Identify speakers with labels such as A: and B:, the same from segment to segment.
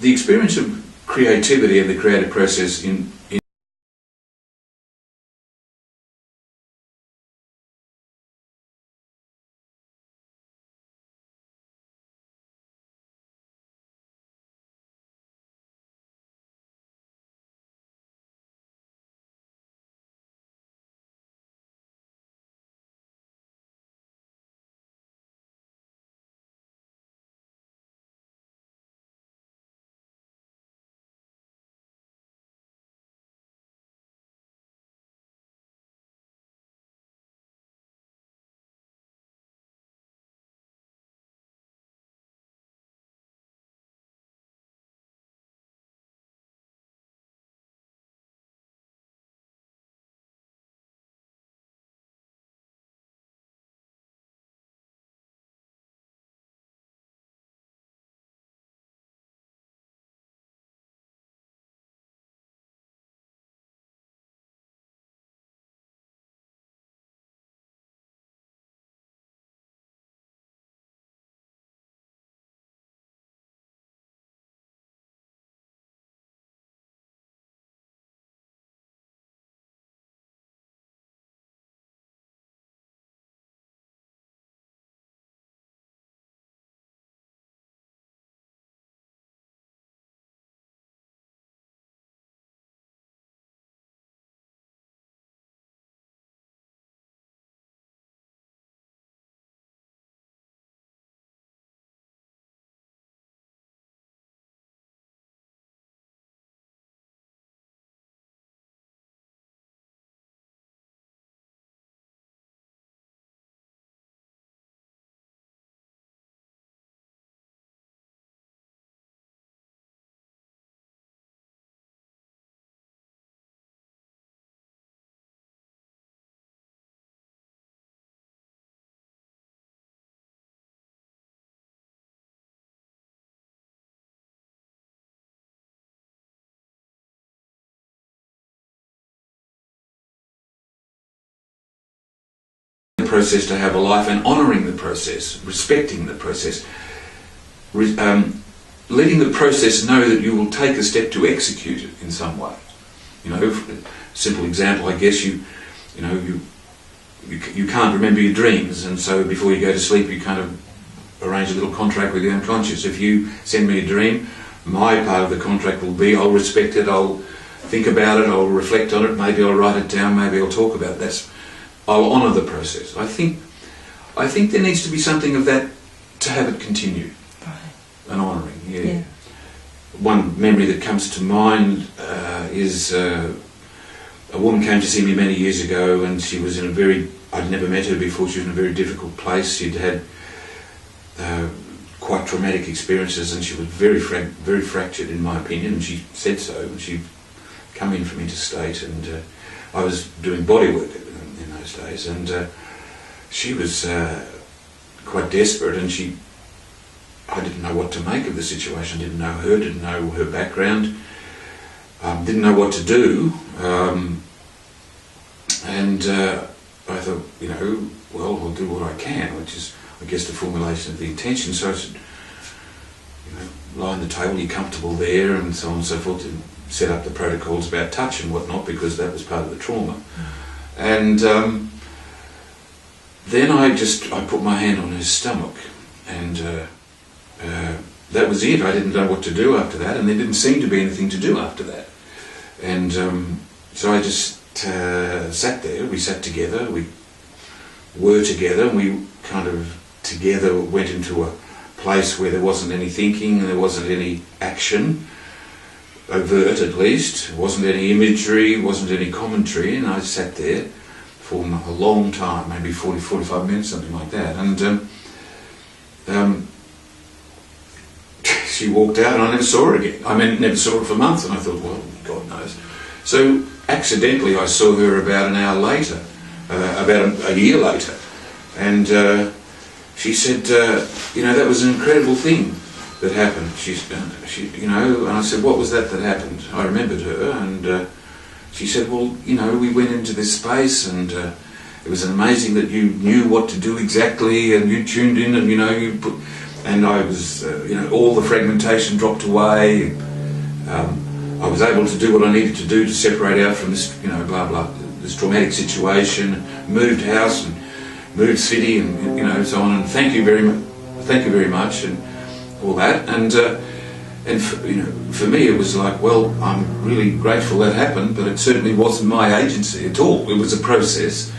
A: The experience of creativity and the creative process in the process to have a life, and honouring the process, respecting the process, letting the process know that you will take a step to execute it in some way. You know, simple example, I guess you can't remember your dreams, and so before you go to sleep you kind of arrange a little contract with your unconscious. If you send me a dream, my part of the contract will be I'll respect it, I'll think about it, I'll reflect on it, maybe I'll write it down, maybe I'll talk about it. I'll honour the process. I think there needs to be something of that to have it continue.
B: Right.
A: An honouring, yeah. One memory that comes to mind is a woman came to see me many years ago, and she was in a very, I'd never met her before, she was in a very difficult place. She'd had quite traumatic experiences, and she was very fractured in my opinion, and she said so. And she'd come in from interstate, and I was doing body work in those days, and she was quite desperate, and I didn't know what to make of the situation, didn't know her, didn't know her background, didn't know what to do, and I thought, well, I'll do what I can, which is, I guess, the formulation of the intention. So I said, lie on the table, you're comfortable there, and so on and so forth, and set up the protocols about touch and whatnot, because that was part of the trauma. And then I put my hand on her stomach, and that was it. I didn't know what to do after that, and there didn't seem to be anything to do after that. And so I just sat there. We sat together, we were together, and we kind of together went into a place where there wasn't any thinking, there wasn't any action, overt at least, wasn't any imagery, wasn't any commentary, and I sat there for a long time, maybe 40-45 minutes, something like that, and she walked out and I never saw her again. I mean, never saw her for months, and I thought, well, God knows. So accidentally I saw her about an hour later, about a year later, and she said, that was an incredible thing that happened. And I said, what was that happened? I remembered her, and she said, well, we went into this space, and it was amazing that you knew what to do exactly, and you tuned in, and you put, and I was, all the fragmentation dropped away. I was able to do what I needed to do to separate out from this, blah blah, this traumatic situation. Moved house and moved city, and so on. And thank you very much, and all that. And for me, it was like, well, I'm really grateful that happened, but it certainly wasn't my agency at all. It was a process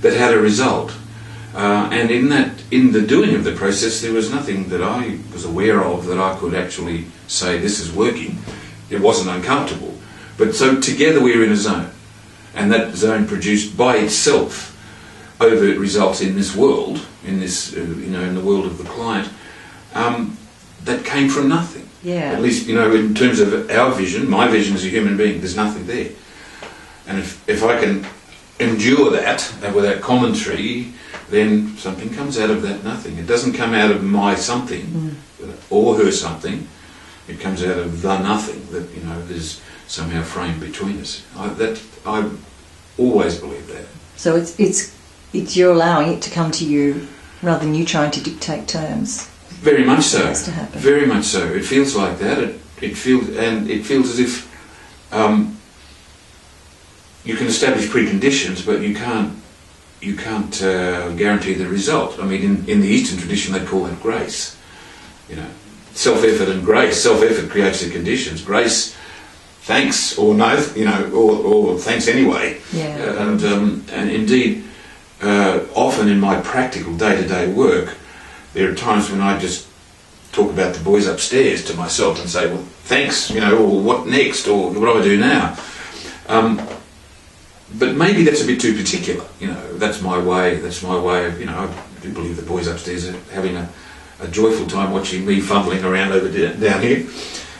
A: that had a result, and in the doing of the process, there was nothing that I was aware of that I could actually say this is working. It wasn't uncomfortable, but so together we were in a zone, and that zone produced by itself overt results in this world, in this in the world of the client, that came from nothing.
B: Yeah.
A: At least in terms of our vision, my vision as a human being, there's nothing there. And if I can endure that without commentary, then something comes out of that nothing. It doesn't come out of my something or her something. It comes out of the nothing that there's somehow framed between us. I always believe that.
B: So it's you're allowing it to come to you rather than you trying to dictate terms.
A: Very much so.
B: It has to happen.
A: Very much so. It feels like that. It feels as if you can establish preconditions, but you can't guarantee the result. I mean, in the Eastern tradition, they call that grace. Self-effort and grace. Self-effort creates the conditions. Grace, thanks or no, or thanks anyway.
B: Yeah.
A: And indeed, often in my practical day-to-day work, there are times when I just talk about the boys upstairs to myself and say, well, thanks, or what next, or what do I do now? But maybe that's a bit too particular. That's my way. That's my way of. I do believe the boys upstairs are having a joyful time watching me fumbling around over down here.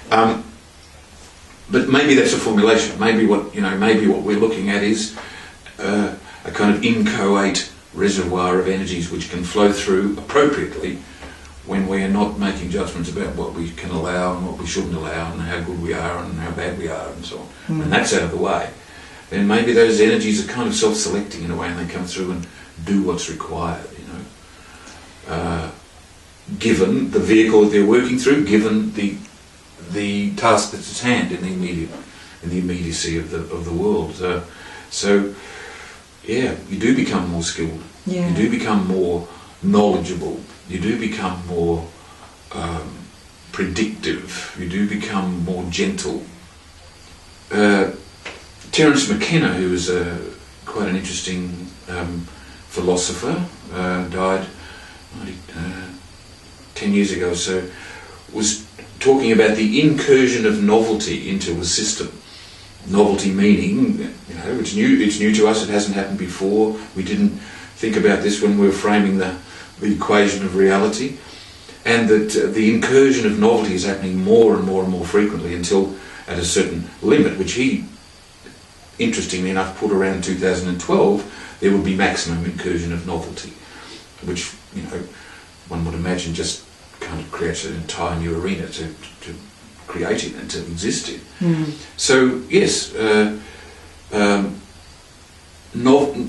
A: But maybe that's a formulation. Maybe what we're looking at is a kind of inchoate reservoir of energies which can flow through appropriately when we are not making judgments about what we can allow and what we shouldn't allow and how good we are and how bad we are and so on. And that's out of the way. Then maybe those energies are kind of self-selecting in a way, and they come through and do what's required, given the vehicle that they're working through, given the task that's at hand in the immediacy of the world. So you do become more skilled.
B: Yeah.
A: You do become more knowledgeable. You do become more predictive. You do become more gentle. Terence McKenna, who was quite an interesting philosopher, died 10 years ago or so, was talking about the incursion of novelty into a system. Novelty meaning, it's new to us, it hasn't happened before, we didn't think about this when we were framing the equation of reality, and that the incursion of novelty is happening more and more and more frequently until at a certain limit, which he, interestingly enough, put around 2012, there would be maximum incursion of novelty, which, one would imagine just kind of creates an entire new arena to create it and to exist in. So, yes,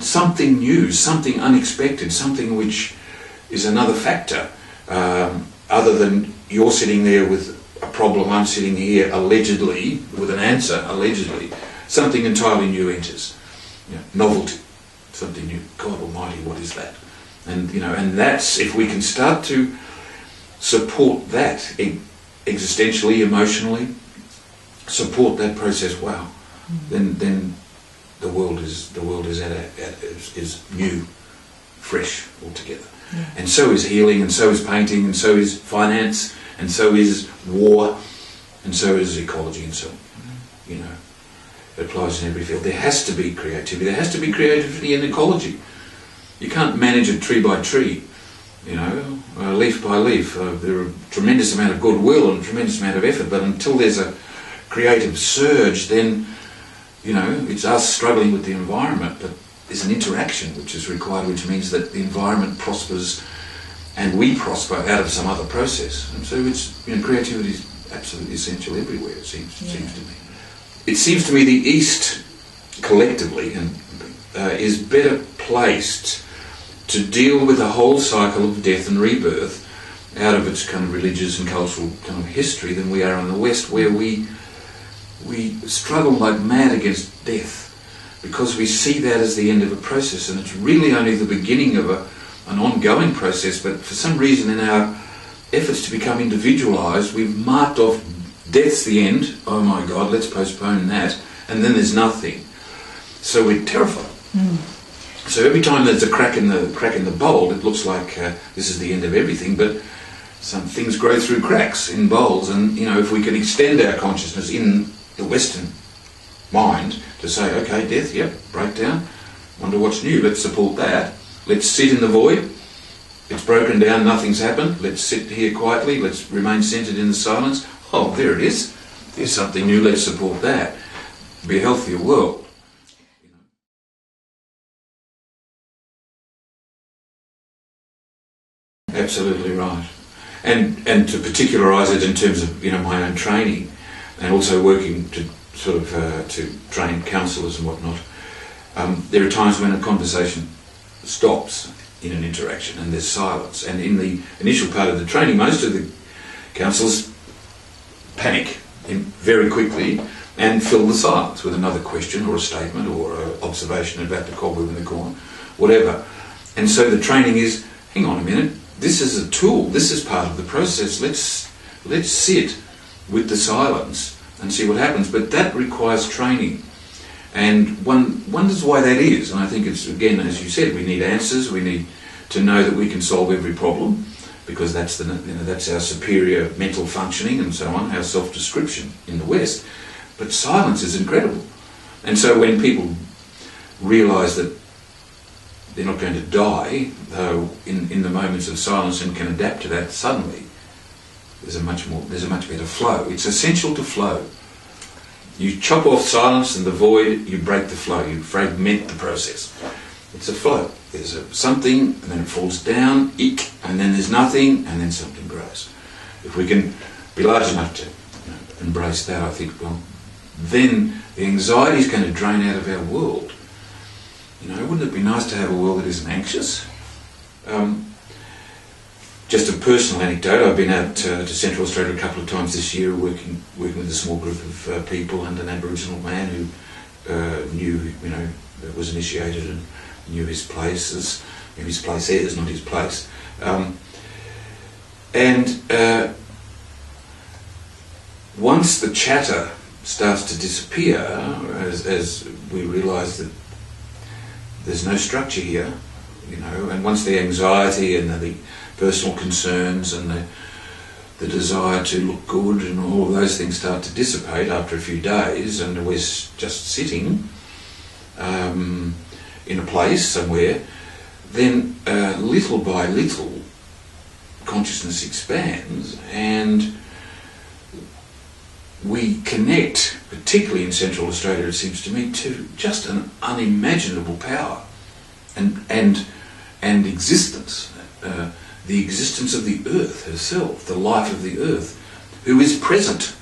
A: something new, something unexpected, something which is another factor, other than you're sitting there with a problem, I'm sitting here allegedly with an answer, allegedly. Something entirely new enters. Novelty, something new. God Almighty, what is that? And and that's, if we can start to support that existentially, emotionally, support that process. Wow, then the world is new, fresh altogether. Yeah. And so is healing, and so is painting, and so is finance, and so is war, and so is ecology, and so on. It applies in every field. There has to be creativity. There has to be creativity in ecology. You can't manage it tree by tree, leaf by leaf. There are a tremendous amount of goodwill and a tremendous amount of effort, but until there's a creative surge, then, it's us struggling with the environment, but there's an interaction which is required, which means that the environment prospers and we prosper out of some other process. And so it's, creativity is absolutely essential everywhere, it seems to me. It seems to me the East collectively is better placed to deal with the whole cycle of death and rebirth out of its kind of religious and cultural kind of history than we are in the West, where we struggle like mad against death because we see that as the end of a process, and it's really only the beginning of an ongoing process. But for some reason in our efforts to become individualised, we've marked off death's the end. Oh my God, let's postpone that, and then there's nothing. So we're terrified. So every time there's a crack in the bowl, it looks like this is the end of everything. But some things grow through cracks in bowls, and if we can extend our consciousness in the Western mind to say, okay, death, yep, breakdown, wonder what's new, let's support that. Let's sit in the void. It's broken down, nothing's happened. Let's sit here quietly, let's remain centred in the silence. Oh, there it is. There's something new, let's support that. Be a healthier world. Absolutely right. And to particularise it in terms of my own training, and also working to sort of to train counsellors and whatnot, there are times when a conversation stops in an interaction and there's silence. And in the initial part of the training, most of the counsellors panic very quickly and fill the silence with another question or a statement or an observation about the cobweb in the corner, whatever. And so the training is, hang on a minute, this is a tool, this is part of the process, let's sit with the silence and see what happens. But that requires training, and one wonders why that is. And I think it's, again, as you said, we need answers, we need to know that we can solve every problem, because that's that's our superior mental functioning and so on, our self-description in the West. But silence is incredible. And so when people realise that they're not going to die, though, in the moments of silence, and can adapt to that, suddenly there's a much better flow. It's essential to flow. You chop off silence and the void, you break the flow, you fragment the process. It's a flow. There's something, and then it falls down, and then there's nothing, and then something grows. If we can be large enough to embrace that, I think, well, then the anxiety is going to drain out of our world. Wouldn't it be nice to have a world that isn't anxious? Just a personal anecdote, I've been out to Central Australia a couple of times this year working with a small group of people and an Aboriginal man who knew, was initiated and knew his place is not his place. Once the chatter starts to disappear, as we realise that there's no structure here, and once the anxiety and the personal concerns and the desire to look good and all of those things start to dissipate after a few days, and we're just sitting in a place somewhere, then little by little consciousness expands, and we connect, particularly in Central Australia, it seems to me, to just an unimaginable power and existence, the existence of the earth herself, the life of the earth, who is present.